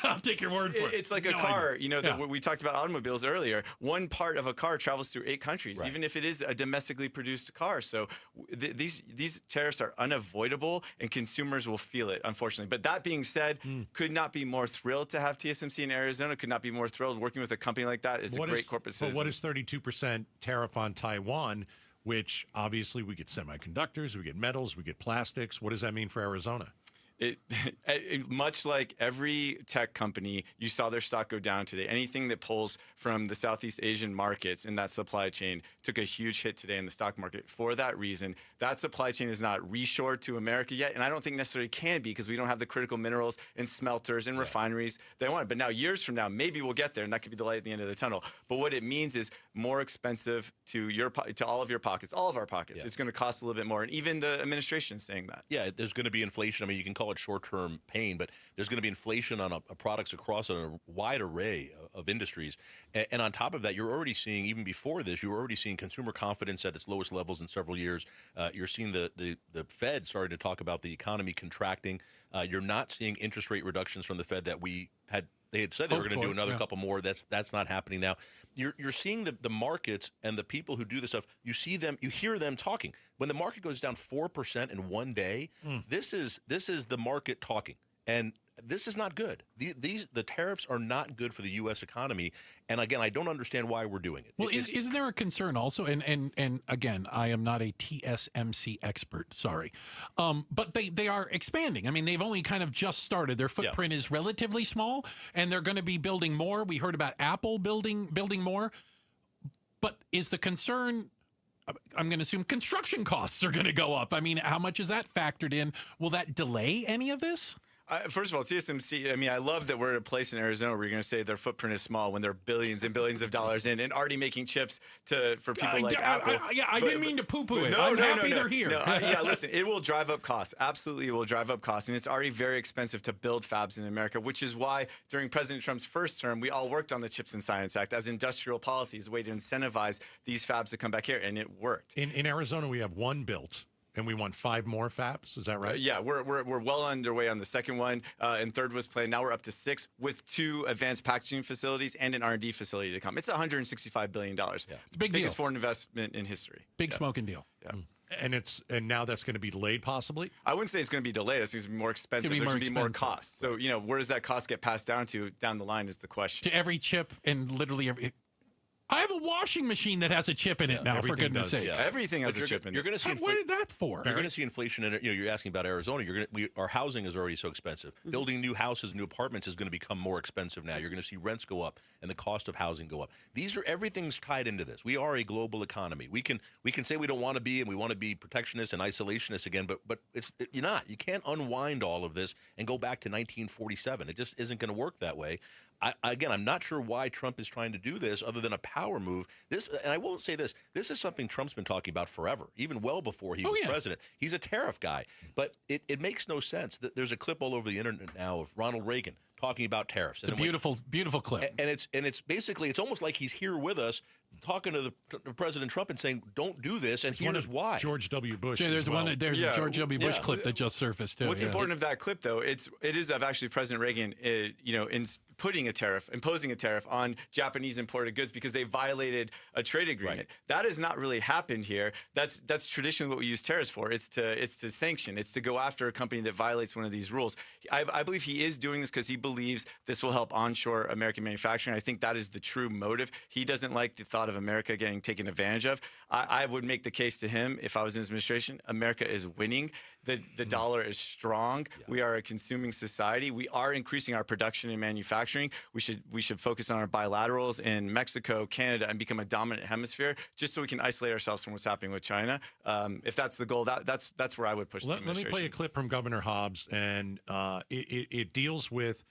I'll take your word for it. It's like a car, that we talked about automobiles earlier. One part of a car travels through 8 countries, even if it is a domestically produced car. So these tariffs are unavoidable, and consumers will feel it, unfortunately. But that being said, could not be more thrilled to have TSMC in Arizona. Could not be more thrilled working with a company like that. Is a great corporate citizen. But what is 32% tariff on Taiwan, which obviously we get semiconductors, we get metals, we get plastics. What does that mean for Arizona? Much like every tech company, you saw their stock go down today. Anything that pulls from the Southeast Asian markets in that supply chain took a huge hit today in the stock market. For that reason, that supply chain is not reshored to America yet, and I don't think necessarily can be, because we don't have the critical minerals and smelters and refineries they want. But now, years from now, maybe we'll get there, and that could be the light at the end of the tunnel. But what it means is more expensive to all of your pockets, all of our pockets. It's going to cost a little bit more, and even the administration is saying that. Yeah, there's going to be inflation. I mean, you can call it short-term pain, but there's going to be inflation on products across a wide array of industries. And on top of that, you're already seeing, even before this, you're already seeing consumer confidence at its lowest levels in several years. You're seeing the Fed starting to talk about the economy contracting. You're not seeing interest rate reductions from the Fed that they had said they were going to do another couple more. That's not happening now. You're seeing the markets and the people who do this stuff. You see them, you hear them talking. When the market goes down 4% in one day, this is the market talking, and this is not good. The tariffs are not good for the U.S. economy. And again, I don't understand why we're doing it. Well, isn't there a concern also? And again, I am not a TSMC expert, sorry. But they are expanding. I mean, they've only kind of just started. Their footprint is relatively small, and they're going to be building more. We heard about Apple building more. But is the concern, I'm going to assume construction costs are going to go up. I mean, how much is that factored in? Will that delay any of this? First of all, TSMC, I mean, I love that we're at a place in Arizona where you're going to say their footprint is small when they're billions and billions of dollars in and already making chips for people like Apple. I didn't mean to poo-poo it. I'm happy they're here. Listen, it will drive up costs. Absolutely, it will drive up costs. And it's already very expensive to build fabs in America, which is why during President Trump's first term, we all worked on the CHIPS and Science Act as industrial policies, a way to incentivize these fabs to come back here, and it worked. In Arizona, we have one built. And we want 5 more fabs. Is that right? Yeah, we're well underway on the second one, and third was planned. Now we're up to 6 with 2 advanced packaging facilities and an R&D facility to come. It's $165 billion. It's a big biggest deal. foreign investment in history. Big smoking deal. Yeah. And now that's going to be delayed, possibly? I wouldn't say it's going to be delayed. It's going to be more expensive. There's going to be more cost. So, where does that cost get passed down to down the line is the question. To every chip and literally every. I have a washing machine that has a chip in it now, for goodness sakes. Yeah. Everything has a chip in it. You're going to see What is that for? You're going to see inflation in it. You're asking about Arizona. Our housing is already so expensive. Building new houses, new apartments is going to become more expensive now. You're going to see rents go up and the cost of housing go up. Everything's tied into this. We are a global economy. We can say we don't want to be, and we want to be protectionist and isolationist again, but you're not. You can't unwind all of this and go back to 1947. It just isn't going to work that way. I'm not sure why Trump is trying to do this other than a power move. And I will say this is something Trump's been talking about forever, even well before he was president. He's a tariff guy, but it makes no sense. There's a clip all over the internet now of Ronald Reagan talking about tariffs. It's a beautiful clip. And it's basically, it's almost like he's here with us talking to President Trump and saying, don't do this, and here's why. George W. Bush. There's a George W. Bush clip that just surfaced, too. What's important of that clip, though, it is of actually President Reagan, in imposing a tariff on Japanese imported goods because they violated a trade agreement. Right. That has not really happened here. That's traditionally what we use tariffs for. It's to sanction. It's to go after a company that violates one of these rules. I believe he is doing this because he believes this will help onshore American manufacturing. I think that is the true motive. He doesn't like the thought of America getting taken advantage of. I would make the case to him, if I was in his administration, America is winning. The dollar is strong. Yeah. We are a consuming society. We are increasing our production and manufacturing. We should focus on our bilaterals in Mexico, Canada, and become a dominant hemisphere just so we can isolate ourselves from what's happening with China. If that's the goal, that's where I would push the administration. Let me play a clip from Governor Hobbs, and it deals with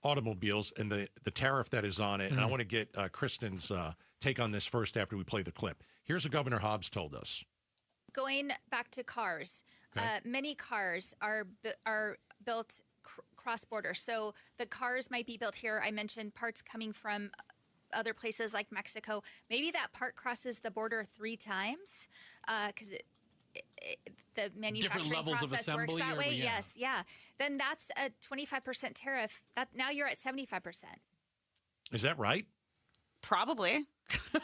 automobiles and the tariff that is on it. And I want to get Kristin's take on this first after we play the clip. Here's what Governor Hobbs told us. Going back to cars, many cars are built cross-border. So the cars might be built here. I mentioned parts coming from other places like Mexico. Maybe that part crosses the border 3 times because the manufacturing process works that way. Yes, yeah. Then that's a 25% tariff. Now you're at 75%. Is that right? Probably.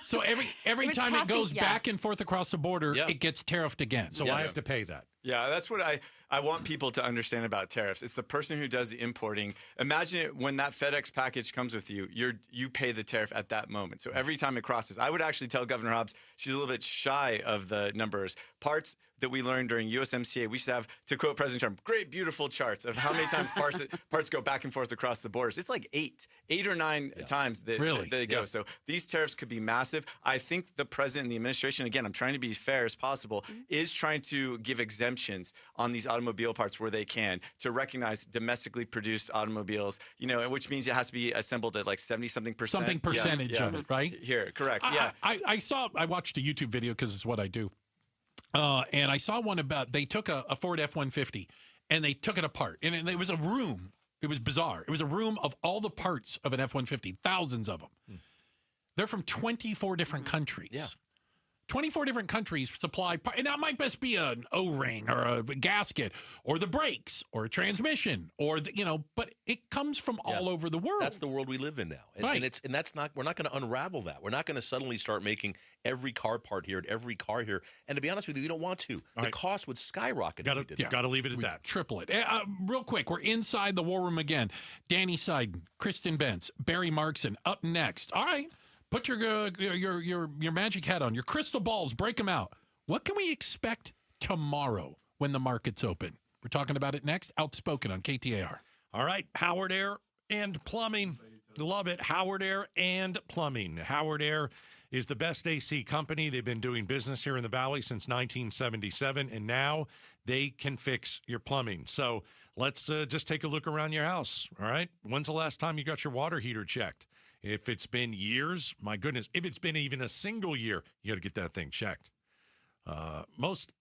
So every time it goes back and forth across the border, it gets tariffed again. So I have to pay that. Yeah, that's what I want people to understand about tariffs. It's the person who does the importing. Imagine it, when that FedEx package comes with you, you pay the tariff at that moment. So every time it crosses, I would actually tell Governor Hobbs she's a little bit shy of the numbers. Parts that we learned during USMCA, we should have, to quote President Trump, great, beautiful charts of how many times parts go back and forth across the borders. It's like eight or nine times that they go. So these tariffs could be massive. I think the president and the administration, again, I'm trying to be as fair as possible, is trying to give exemptions on these automobile parts where they can to recognize domestically produced automobiles, which means it has to be assembled at like 70-something percent. Something percentage of it, right? Here, correct, I watched a YouTube video because it's what I do. And I saw one about, they took a Ford F-150 and they took it apart. And it was a room. It was bizarre. It was a room of all the parts of an F-150, thousands of them. They're from 24 different countries. Yeah. 24 different countries supply, and that might best be an O-ring or a gasket or the brakes or a transmission but it comes from all over the world. That's the world we live in now. And, right. and that's not, we're not going to unravel that. We're not going to suddenly start making every car part here and every car here. And to be honest with you, we don't want to. The cost would skyrocket if we did that. Got to leave it at that. Triple it. Real quick, we're inside the war room again. Danny Seiden, Kristin Bentz, Barry Markson up next. All right. Put your magic hat on, your crystal balls, break them out. What can we expect tomorrow when the markets open? We're talking about it next. Outspoken on KTAR. All right, Howard Air and Plumbing. Love it. Howard Air and Plumbing. Howard Air is the best AC company. They've been doing business here in the Valley since 1977, and now they can fix your plumbing. So let's just take a look around your house, all right? When's the last time you got your water heater checked? If it's been years, my goodness, if it's been even a single year, you got to get that thing checked. Most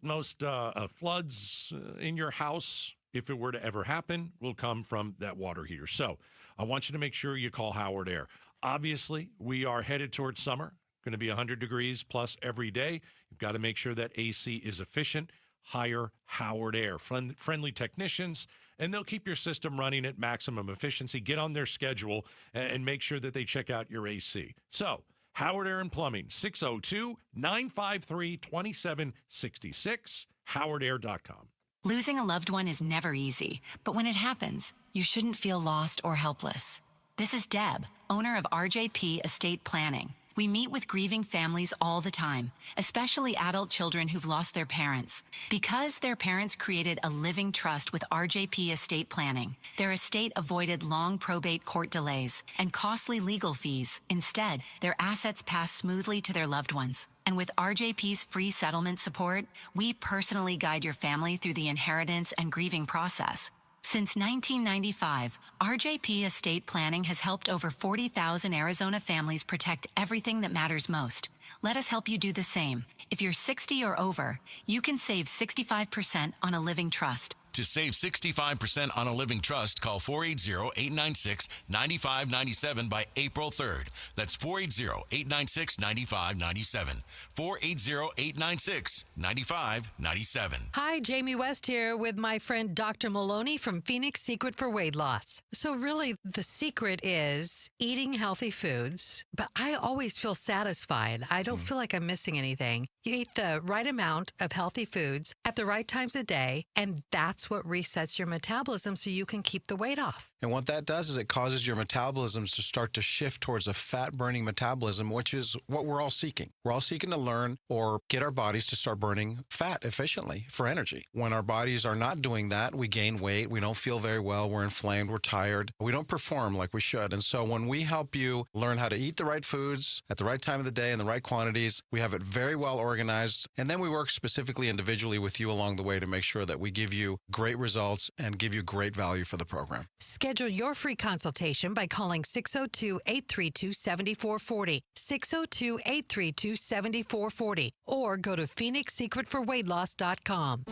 floods in your house, if it were to ever happen, will come from that water heater. So I want you to make sure you call Howard Air. Obviously, we are headed towards summer, going to be 100 degrees plus every day. You've got to make sure that AC is efficient. Hire Howard Air. Friendly technicians, and they'll keep your system running at maximum efficiency. Get on their schedule and make sure that they check out your AC. So, Howard Air and Plumbing, 602-953-2766, howardair.com. Losing a loved one is never easy, but when it happens, you shouldn't feel lost or helpless. This is Deb, owner of RJP Estate Planning. We meet with grieving families all the time, especially adult children who've lost their parents. Because their parents created a living trust with RJP Estate Planning, their estate avoided long probate court delays and costly legal fees. Instead, their assets passed smoothly to their loved ones. And with RJP's free settlement support, we personally guide your family through the inheritance and grieving process. Since 1995, RJP Estate Planning has helped over 40,000 Arizona families protect everything that matters most. Let us help you do the same. If you're 60 or over, you can save 65% on a living trust. To save 65% on a living trust, call 480-896-9597 by April 3rd. That's 480-896-9597. 480-896-9597. Hi, Jamie West here with my friend Dr. Maloney from Phoenix Secret for Weight Loss. So really, the secret is eating healthy foods, but I always feel satisfied. I don't feel like I'm missing anything. You eat the right amount of healthy foods at the right times of day, and that's what resets your metabolism so you can keep the weight off. And what that does is it causes your metabolisms to start to shift towards a fat-burning metabolism, which is what we're all seeking. We're all seeking to learn or get our bodies to start burning fat efficiently for energy. When our bodies are not doing that, we gain weight, we don't feel very well, we're inflamed, we're tired, we don't perform like we should. And so when we help you learn how to eat the right foods at the right time of the day in the right quantities, we have it very well organized, and then we work specifically individually with you along the way to make sure that we give you great results and give you great value for the program. Schedule your free consultation by calling 602-832-7440, 602-832-7440, or go to PhoenixSecretForWeightLoss.com.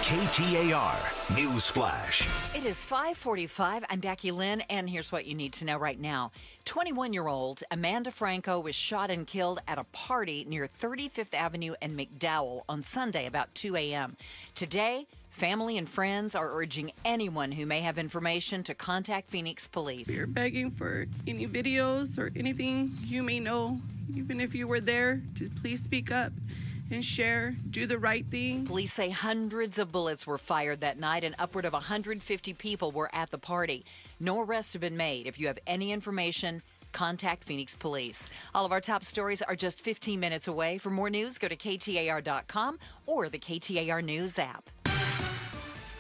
KTAR News Flash. It is 5:45. I'm Becky Lynn, and here's what you need to know right now. 21-year-old Amanda Franco was shot and killed at a party near 35th Avenue and McDowell on Sunday about 2 a.m. Today, family and friends are urging anyone who may have information to contact Phoenix Police. We're begging for any videos or anything you may know, even if you were there, to please speak up and share, do the right thing. Police say hundreds of bullets were fired that night and upward of 150 people were at the party. No arrests have been made. If you have any information, contact Phoenix Police. All of our top stories are just 15 minutes away. For more news, go to KTAR.com or the KTAR News app.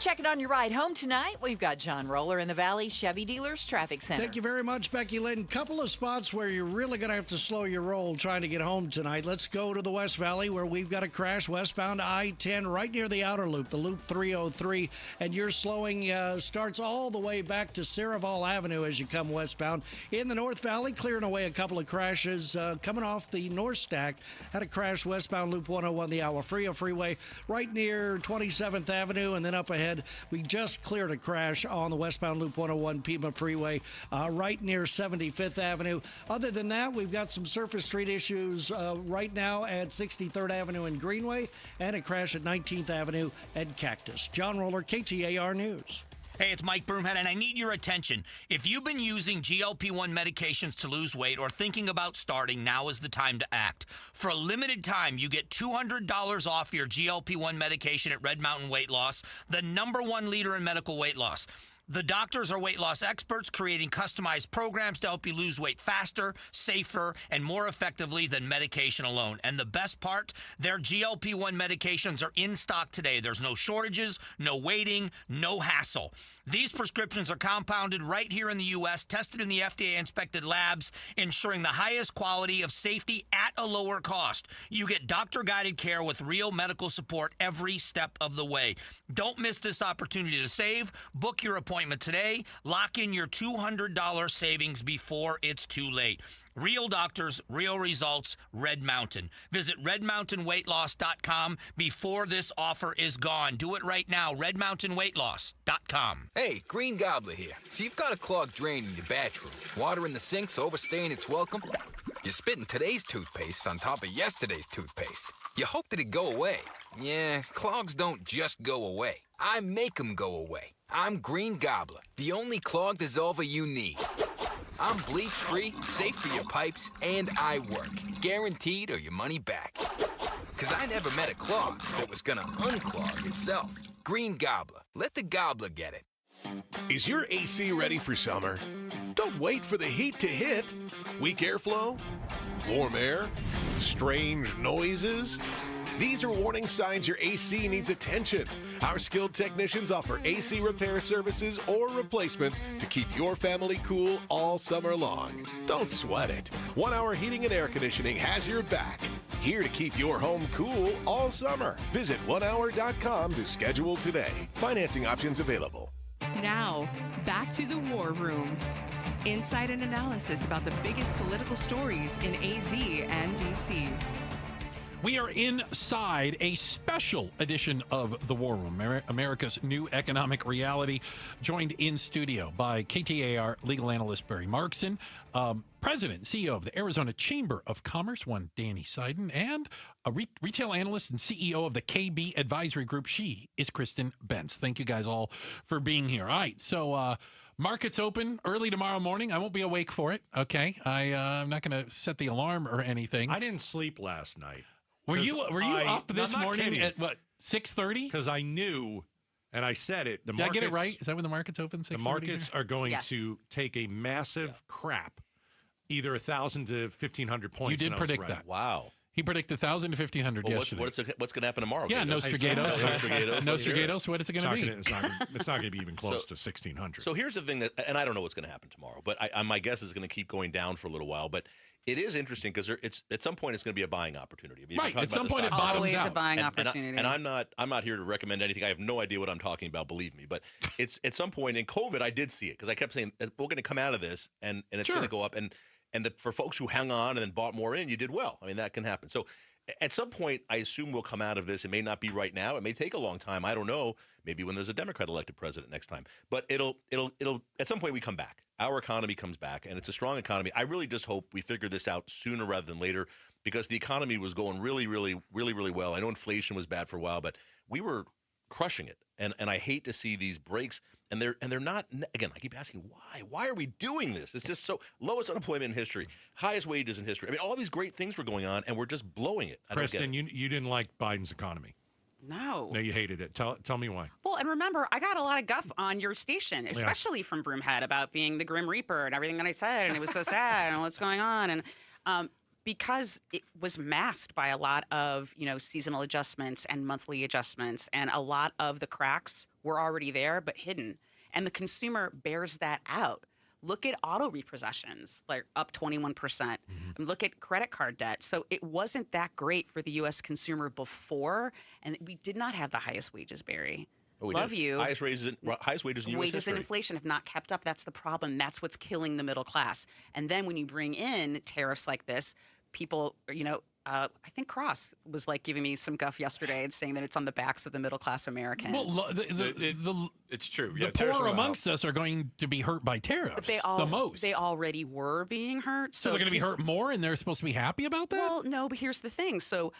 Check it on your ride home tonight. We've got John Roller in the Valley Chevy Dealers Traffic Center. Thank you very much, Becky Lynn. Couple of spots where you're really going to have to slow your roll trying to get home tonight. Let's go to the West Valley where we've got a crash westbound I-10 right near the outer loop, the Loop 303, and your slowing starts all the way back to Saraval Avenue as you come westbound. In the North Valley, clearing away a couple of crashes coming off the North Stack. Had a crash westbound Loop 101, the Agua Fria Freeway, right near 27th Avenue, and then up ahead, we just cleared a crash on the westbound Loop 101 Pima Freeway right near 75th Avenue. Other than that, we've got some surface street issues right now at 63rd Avenue and Greenway, and a crash at 19th Avenue and Cactus. John Roller, KTAR News. Hey, it's Mike Broomhead, and I need your attention. If you've been using GLP-1 medications to lose weight or thinking about starting, now is the time to act. For a limited time, you get $200 off your GLP-1 medication at Red Mountain Weight Loss, the #1 leader in medical weight loss. The doctors are weight loss experts creating customized programs to help you lose weight faster, safer, and more effectively than medication alone. And the best part, their GLP-1 medications are in stock today. There's no shortages, no waiting, no hassle. These prescriptions are compounded right here in the U.S., tested in the FDA-inspected labs, ensuring the highest quality of safety at a lower cost. You get doctor-guided care with real medical support every step of the way. Don't miss this opportunity to save. Book your appointment today. Lock in your $200 savings before it's too late. Real doctors, real results, Red Mountain. Visit redmountainweightloss.com before this offer is gone. Do it right now, redmountainweightloss.com. Hey, Green Gobbler here. So you've got a clogged drain in your bathroom. Water in the sink's overstaying its welcome. You're spitting today's toothpaste on top of yesterday's toothpaste. You hope that it go away. Yeah, clogs don't just go away. I make them go away. I'm Green Gobbler, the only clog dissolver you need. I'm bleach-free, safe for your pipes, and I work. Guaranteed or your money back. Because I never met a clog that was gonna unclog itself. Green Gobbler. Let the gobbler get it. Is your AC ready for summer? Don't wait for the heat to hit. Weak airflow? Warm air? Strange noises? These are warning signs your AC needs attention. Our skilled technicians offer AC repair services or replacements to keep your family cool all summer long. Don't sweat it. 1 Hour Heating and Air Conditioning has your back. Here to keep your home cool all summer. Visit onehour.com to schedule today. Financing options available. Now, back to the War Room. Insight and analysis about the biggest political stories in AZ and DC. We are inside a special edition of The War Room, America's new economic reality, joined in studio by KTAR legal analyst Barry Markson, President and CEO of the Arizona Chamber of Commerce, one Danny Seiden, and a retail analyst and CEO of the KB Advisory Group. She is Kristin Bentz. Thank you guys all for being here. All right, so markets open early tomorrow morning. I won't be awake for it, okay? I'm not going to set the alarm or anything. I didn't sleep last night. Were you up this morning at what, 6:30? Because I knew, and I said it. Did I get it right? Is that when the markets open? 6:30? The markets are going to take a massive crap, either 1,000 to 1,500 points. You did predict that. Wow. He predicted 1,000 to 1,500 yesterday. What's going to happen tomorrow? Yeah, Nostradamus. Nostradamus. What is it going to be? It's not going to be even close to 1,600. So here's the thing and I don't know what's going to happen tomorrow, but my guess is going to keep going down for a little while. But it is interesting because at some point it's going to be a buying opportunity. I mean, right. At some point it bottoms always out. a buying opportunity. And I'm not here to recommend anything. I have no idea what I'm talking about. Believe me. But it's at some point in COVID, I did see it because I kept saying we're going to come out of this and it's going to go up. And for folks who hung on and then bought more in, you did well. I mean, that can happen. So at some point, I assume we'll come out of this. It may not be right now. It may take a long time. I don't know. Maybe when there's a Democrat elected president next time. But it'll at some point we come back. Our economy comes back, and it's a strong economy. I really just hope we figure this out sooner rather than later because the economy was going really, really, really, really well. I know inflation was bad for a while, but we were crushing it. And I hate to see these breaks. And they're not, again, I keep asking why. Why are we doing this? It's just so lowest unemployment in history, highest wages in history. I mean, all these great things were going on, and we're just blowing it. Kristin, you didn't like Biden's economy. No. No, you hated it. Tell me why. Well, and remember, I got a lot of guff on your station, especially from Broomhead about being the Grim Reaper and everything that I said, and it was so sad and what's going on. And because it was masked by a lot of, seasonal adjustments and monthly adjustments, and a lot of the cracks were already there but hidden. And the consumer bears that out. Look at auto repossessions, like up 21%. And look at credit card debt. So it wasn't that great for the U.S. consumer before, and we did not have the highest wages, Barry. Oh, Love did. you. Highest wages in U.S. Wages history. and inflation have not kept up. That's the problem. That's what's killing the middle class. And then when you bring in tariffs like this, people, I think Cross was giving me some guff yesterday and saying that it's on the backs of the middle class American. Well, it's true. The poor amongst us are going to be hurt by tariffs the most. They already were being hurt. So they're going to be hurt more, and they're supposed to be happy about that? Well, no, but here's the thing. So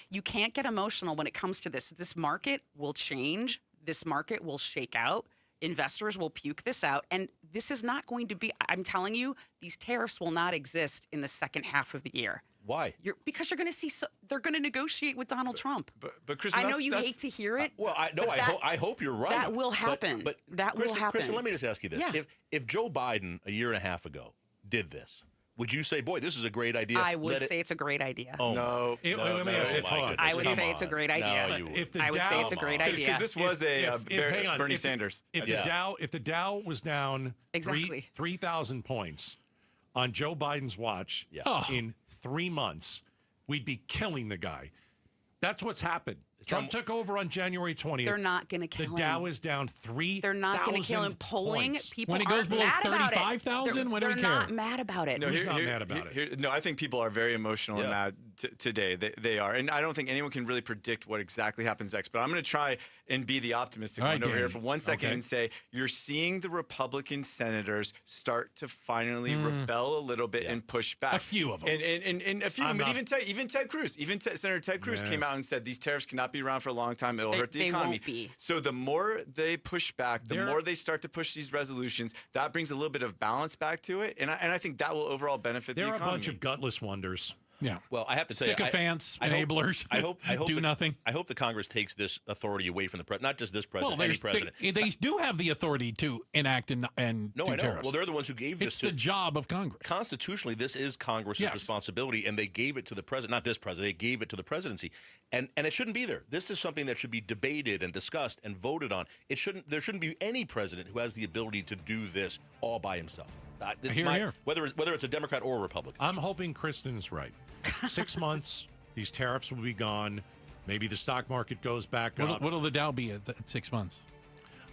you can't get emotional when it comes to this. This market will change. This market will shake out. Investors will puke this out. And this is not going to be, I'm telling you, these tariffs will not exist in the second half of the year. Why? Because you're going to see, they're going to negotiate with Donald Trump. But Kristin, I know you hate to hear it. I hope you're right. That will happen. But that will happen. Kristin, let me just ask you this. Yeah. If Joe Biden a year and a half ago did this, would you say, boy, this is a great idea? I would say it's a great idea. Oh, no. Let me ask you, I would say it's a great idea. I would say it's a great idea. Because this was Bernie Sanders. If the Dow was down 3,000 points on Joe Biden's watch in 3 months, we'd be killing the guy. That's what's happened. Trump took over on January 20th. They're not going to kill him. The Dow is down 3,000 They're not going to kill him. Polling points. people when it goes below 35,000, when do we care? They're not mad about it. No, Who's not mad about it? No, I think people are very emotional and mad today. They are. And I don't think anyone can really predict what exactly happens next. But I'm going to try and be the optimistic one over here for 1 second and say you're seeing the Republican senators start to finally rebel a little bit and push back. A few of them. And a few of them. But even Ted Cruz. Senator Ted Cruz came out and said these tariffs cannot be around for a long time. It'll hurt the economy. Won't be. So the more they push back, the more they start to push these resolutions. That brings a little bit of balance back to it. And I think that will overall benefit the economy. There are a bunch of gutless wonders. Yeah. Well, I have to tell you, sycophants, I hope- enablers, I hope do nothing. I hope the Congress takes this authority away from the president, not just this president, Well, any president. they do have the authority to enact and No, do I know. tariffs. Well, they're the ones who gave this. It's the job of Congress. Constitutionally, this is Congress's Yes. responsibility, and they gave it to the president. Not this president; they gave it to the presidency, and it shouldn't be there. This is something that should be debated and discussed and voted on. It shouldn't. There shouldn't be any president who has the ability to do this all by himself. Here. Whether it's a Democrat or a Republican. I'm hoping Kristin's right. 6 months, these tariffs will be gone. Maybe the stock market goes back up. What'll the Dow be at 6 months?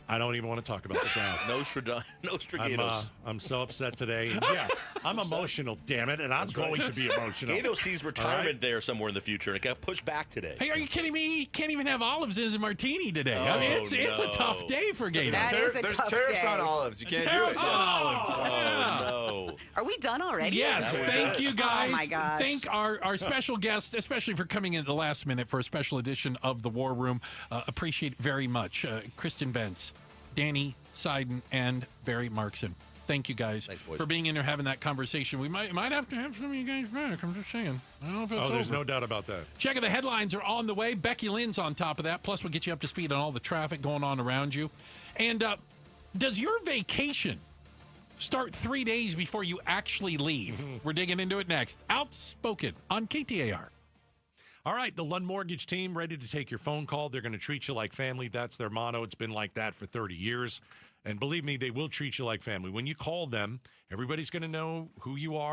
I don't even want to talk about the Dow. Nostradamus. I'm so upset today. And yeah, I'm emotional, damn it, and I'm going to be emotional. Gaydos sees retirement All right? there somewhere in the future, and it got pushed back today. Hey, are you kidding me? He can't even have olives in his martini today. I mean, it's a tough day for Gaydos. That is a There's tough tariffs day. on olives. You can't do Tariffs it. on olives. Oh, no. Are we done already? Yes, thank you guys. Oh my gosh. Thank our special guests, especially for coming in at the last minute for a special edition of the War Room. Appreciate it very much. Kristin Bentz, Danny Seiden, and Barry Markson. Thank you guys for being in there having that conversation. We might have to have some of you guys back. I'm just saying. I don't know if it's there's over. no doubt about that. Checking the headlines are on the way. Becky Lynn's on top of that. Plus, we'll get you up to speed on all the traffic going on around you. And does your vacation start 3 days before you actually leave? We're digging into it next. Outspoken on KTAR. All right, the Lund Mortgage team ready to take your phone call. They're going to treat you like family. That's their motto. It's been like that for 30 years. And believe me, they will treat you like family. When you call them, everybody's going to know who you are.